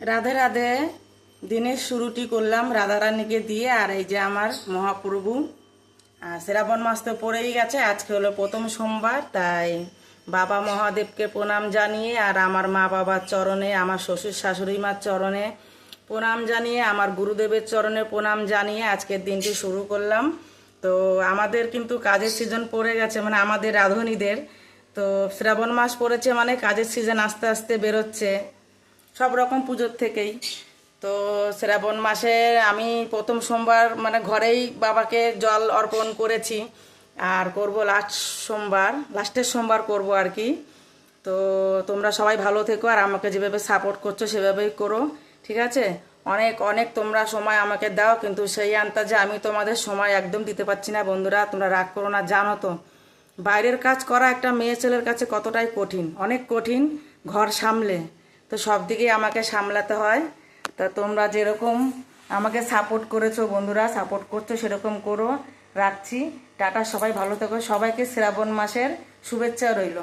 রাধে রাধে। দিনের শুরুটি করলাম রাধারানীকে দিয়ে, আর এই যে আমার মহাপ্রভু। শ্রাবণ মাস তো পড়েই গেছে, আজকে হলো প্রথম সোমবার, তাই বাবা মহাদেবকে প্রণাম জানিয়ে আর আমার মা বাবার চরণে, আমার শ্বশুর শাশুড়ি মার চরণে প্রণাম জানিয়ে, আমার গুরুদেবের চরণে প্রণাম জানিয়ে আজকের দিনটি শুরু করলাম। তো আমাদের কিন্তু কাজের সিজন পড়ে গেছে, মানে আমাদের রাঁধুনিদের। তো শ্রাবণ মাস পড়েছে মানে কাজের সিজন আস্তে আস্তে বেরোচ্ছে সব রকম পুজোর থেকেই। তো শ্রাবণ মাসে আমি প্রথম সোমবার মানে ঘরেই বাবাকে জল অর্পণ করেছি, আর করব লাস্টের সোমবার করব আর কি। তো তোমরা সবাই ভালো থেকো, আর আমাকে যেভাবে সাপোর্ট করছো সেভাবেই করো, ঠিক আছে? অনেক অনেক তোমরা সময় আমাকে দাও, কিন্তু সেই আন্দাজে আমি তোমাদের সময় একদম দিতে পারছি না। বন্ধুরা, তোমরা রাগ করো না, জানো তো বাইরের কাজ করা একটা মেয়ে ছেলের কাছে কতটাই কঠিন, অনেক কঠিন। ঘর সামলে তো সব দিকেই আমাকে সামলাতে হয়। তা তোমরা যেরকম আমাকে সাপোর্ট করেছো, বন্ধুরা সাপোর্ট করছো, সেরকম করো। রাখছি, টাটা, সবাই ভালো থেকো, সবাইকে শ্রাবণ মাসের শুভেচ্ছা রইল।